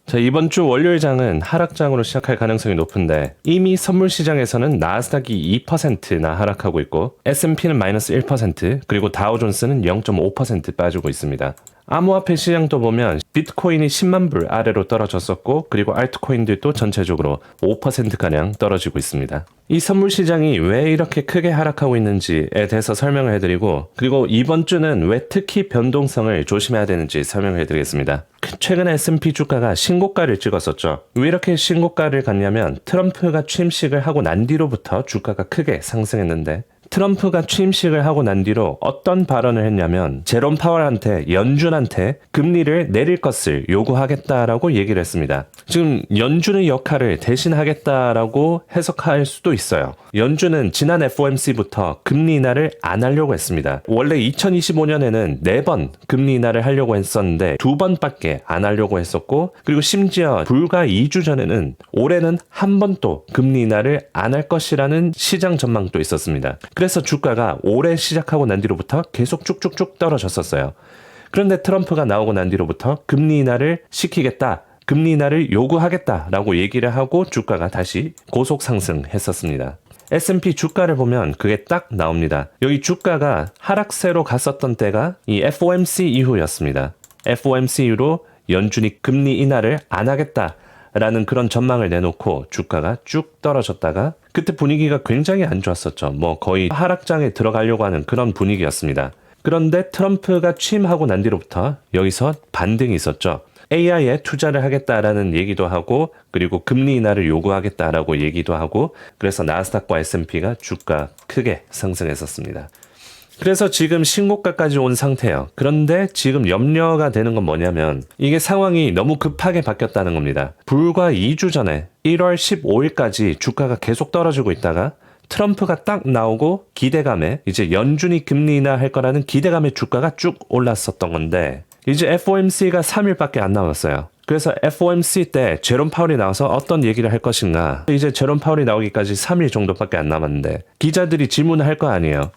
자, 이번 주 월요일장은 하락장으로 시작할 가능성이 높은데 이미 선물 시장에서는 나스닥이 2%나 하락하고 있고 S&P는 마이너스 1%, 그리고 다우존스는 0.5% 빠지고 있습니다. 암호화폐 시장도 보면 비트코인이 10만 불 아래로 떨어졌었고, 그리고 알트코인들도 전체적으로 5%가량 떨어지고 있습니다. 이 선물 시장이 왜 이렇게 크게 하락하고 있는지에 대해서 설명을 해드리고, 그리고 이번 주는 왜 특히 변동성을 조심해야 되는지 설명을 해드리겠습니다. 최근에 S&P 주가가 신고가를 찍었었죠. 왜 이렇게 신고가를 갔냐면 트럼프가 취임식을 하고 난 뒤로부터 주가가 크게 상승했는데, 트럼프가 취임식을 하고 난 뒤로 어떤 발언을 했냐면 제롬 파월한테, 연준한테 금리를 내릴 것을 요구하겠다라고 얘기를 했습니다. 지금 연준의 역할을 대신하겠다라고 해석할 수도 있어요. 연준은 지난 FOMC부터 금리 인하를 안 하려고 했습니다. 원래 2025년에는 4번 금리 인하를 하려고 했었는데 2번밖에 안 하려고 했었고, 그리고 심지어 불과 2주 전에는 올해는 한 번도 금리 인하를 안 할 것이라는 시장 전망도 있었습니다. 그래서 주가가 올해 시작하고 난 뒤로부터 계속 쭉쭉쭉 떨어졌었어요. 그런데 트럼프가 나오고 난 뒤로부터 금리 인하를 시키겠다, 금리 인하를 요구하겠다라고 얘기를 하고 주가가 다시 고속 상승했었습니다. S&P 주가를 보면 그게 딱 나옵니다. 여기 주가가 하락세로 갔었던 때가 이 FOMC 이후였습니다. FOMC 이후로 연준이 금리 인하를 안 하겠다 라는 그런 전망을 내놓고 주가가 쭉 떨어졌다가, 그때 분위기가 굉장히 안 좋았었죠. 거의 하락장에 들어가려고 하는 그런 분위기였습니다. 그런데 트럼프가 취임하고 난 뒤로부터 여기서 반등이 있었죠. AI에 투자를 하겠다라는 얘기도 하고, 그리고 금리 인하를 요구하겠다라고 얘기도 하고, 그래서 나스닥과 S&P가 주가 크게 상승했었습니다. 그래서 지금 신고가까지 온 상태예요. 그런데 지금 염려가 되는 건 뭐냐면 이게 상황이 너무 급하게 바뀌었다는 겁니다. 불과 2주 전에 1월 15일까지 주가가 계속 떨어지고 있다가 트럼프가 딱 나오고 기대감에, 이제 연준이 금리 인하할 거라는 기대감에 주가가 쭉 올랐었던 건데, 이제 FOMC가 3일밖에 안 남았어요. 그래서 FOMC 때 제롬 파월이 나와서 어떤 얘기를 할 것인가, 이제 제롬 파월이 나오기까지 3일 정도밖에 안 남았는데 기자들이 질문을 할 거 아니에요.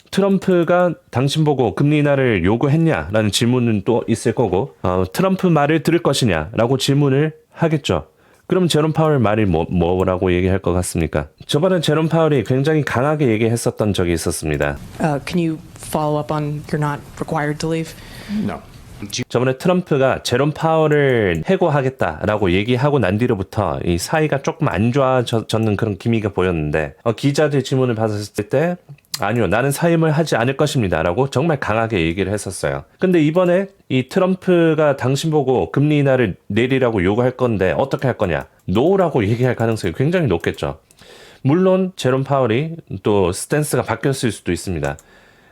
트럼프가 당신 보고 금리 인하를 요구했냐라는 질문은 또 있을 거고, 트럼프 말을 들을 것이냐라고 질문을 하겠죠. 그럼 제롬 파월 말이 뭐라고 얘기할 것 같습니까? 저번에 제롬 파월이 굉장히 강하게 얘기했었던 적이 있었습니다. Can you follow up on you're not required to leave? No. 저번에 트럼프가 제롬 파월을 해고하겠다라고 얘기하고 난 뒤로부터 이 사이가 조금 안 좋아졌는 그런 기미가 보였는데, 기자들 질문을 받았을 때 아니요, 나는 사임을 하지 않을 것입니다 라고 정말 강하게 얘기를 했었어요. 근데 이번에 이 트럼프가 당신 보고 금리 인하를 내리라고 요구할 건데 어떻게 할 거냐, 노라고 얘기할 가능성이 굉장히 높겠죠. 물론 제롬 파월이 또 스탠스가 바뀌었을 수도 있습니다.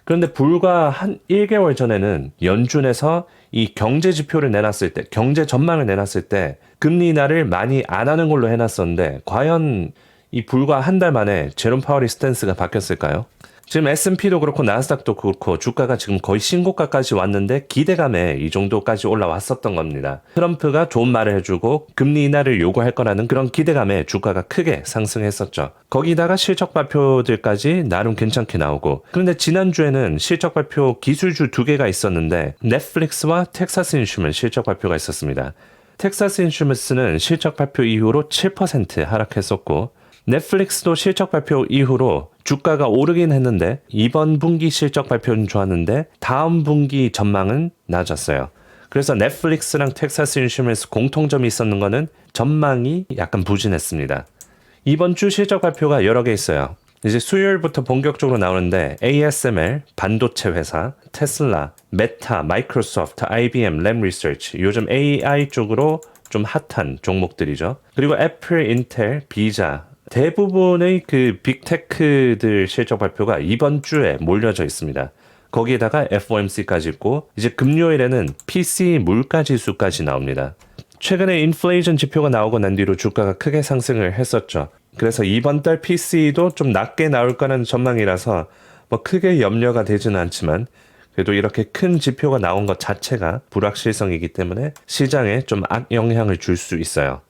그런데 불과 한 1개월 전에는 연준에서 이 경제 지표를 내놨을 때, 경제 전망을 내놨을 때 금리 인하를 많이 안 하는 걸로 해놨었는데, 과연 이 불과 한 달 만에 제롬 파월의 스탠스가 바뀌었을까요? 지금 S&P도 그렇고 나스닥도 그렇고 주가가 지금 거의 신고가까지 왔는데 기대감에 이 정도까지 올라왔었던 겁니다. 트럼프가 좋은 말을 해주고 금리 인하를 요구할 거라는 그런 기대감에 주가가 크게 상승했었죠. 거기다가 실적 발표들까지 나름 괜찮게 나오고, 그런데 지난주에는 실적 발표 기술주 2개가 있었는데 넷플릭스와 텍사스 인슈먼스 실적 발표가 있었습니다. 텍사스 인슈먼스는 실적 발표 이후로 7% 하락했었고, 넷플릭스도 실적 발표 이후로 주가가 오르긴 했는데 이번 분기 실적 발표는 좋았는데 다음 분기 전망은 낮았어요. 그래서 넷플릭스랑 텍사스 인슈먼스 공통점이 있었는 거는 전망이 약간 부진했습니다. 이번 주 실적 발표가 여러 개 있어요. 이제 수요일부터 본격적으로 나오는데 ASML, 반도체 회사, 테슬라, 메타, 마이크로소프트, IBM, 램 리서치, 요즘 AI 쪽으로 좀 핫한 종목들이죠. 그리고 애플, 인텔, 비자, 대부분의 그 빅테크들 실적 발표가 이번 주에 몰려져 있습니다. 거기에다가 FOMC까지 있고, 이제 금요일에는 PC 물가지수까지 나옵니다. 최근에 인플레이션 지표가 나오고 난 뒤로 주가가 크게 상승을 했었죠. 그래서 이번 달 PC도 좀 낮게 나올 거라는 전망이라서 크게 염려가 되지는 않지만, 그래도 이렇게 큰 지표가 나온 것 자체가 불확실성이기 때문에 시장에 좀 악영향을 줄 수 있어요.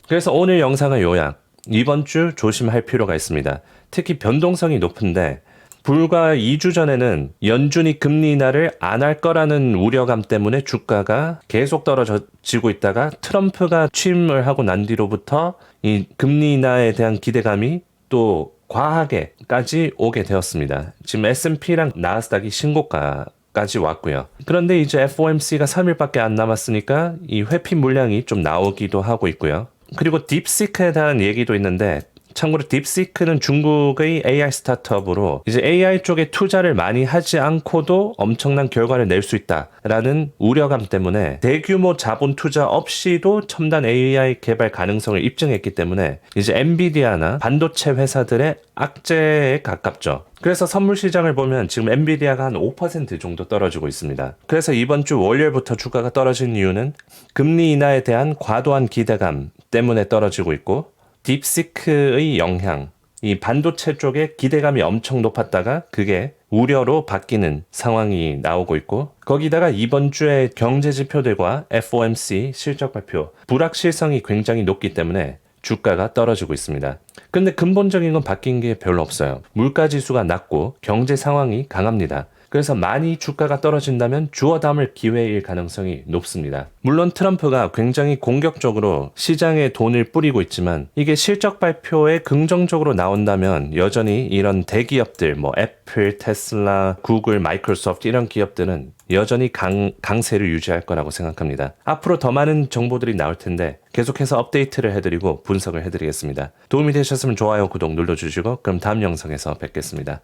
그래서 오늘 영상의 요약, 이번 주 조심할 필요가 있습니다. 특히 변동성이 높은데 불과 2주 전에는 연준이 금리 인하를 안 할 거라는 우려감 때문에 주가가 계속 떨어지고 있다가 트럼프가 취임을 하고 난 뒤로부터 이 금리 인하에 대한 기대감이 또 과하게까지 오게 되었습니다. 지금 S&P랑 나스닥이 신고가까지 왔고요. 그런데 이제 FOMC가 3일밖에 안 남았으니까 이 회피 물량이 좀 나오기도 하고 있고요. 그리고 딥시크에 대한 얘기도 있는데 참고로 딥시크는 중국의 AI 스타트업으로 이제 AI 쪽에 투자를 많이 하지 않고도 엄청난 결과를 낼 수 있다라는 우려감 때문에 대규모 자본 투자 없이도 첨단 AI 개발 가능성을 입증했기 때문에 이제 엔비디아나 반도체 회사들의 악재에 가깝죠. 그래서 선물 시장을 보면 지금 엔비디아가 한 5% 정도 떨어지고 있습니다. 그래서 이번 주 월요일부터 주가가 떨어진 이유는 금리 인하에 대한 과도한 기대감 때문에 떨어지고 있고 딥시크의 영향, 이 반도체 쪽에 기대감이 엄청 높았다가 그게 우려로 바뀌는 상황이 나오고 있고 거기다가 이번 주에 경제 지표들과 FOMC 실적 발표, 불확실성이 굉장히 높기 때문에 주가가 떨어지고 있습니다. 근데 근본적인 건 바뀐 게 별로 없어요. 물가 지수가 낮고 경제 상황이 강합니다. 그래서 많이 주가가 떨어진다면 주워 담을 기회일 가능성이 높습니다. 물론 트럼프가 굉장히 공격적으로 시장에 돈을 뿌리고 있지만 이게 실적 발표에 긍정적으로 나온다면 여전히 이런 대기업들 뭐 애플, 테슬라, 구글, 마이크로소프트 이런 기업들은 여전히 강세를 유지할 거라고 생각합니다. 앞으로 더 많은 정보들이 나올 텐데 계속해서 업데이트를 해드리고 분석을 해드리겠습니다. 도움이 되셨으면 좋아요, 구독 눌러주시고 그럼 다음 영상에서 뵙겠습니다.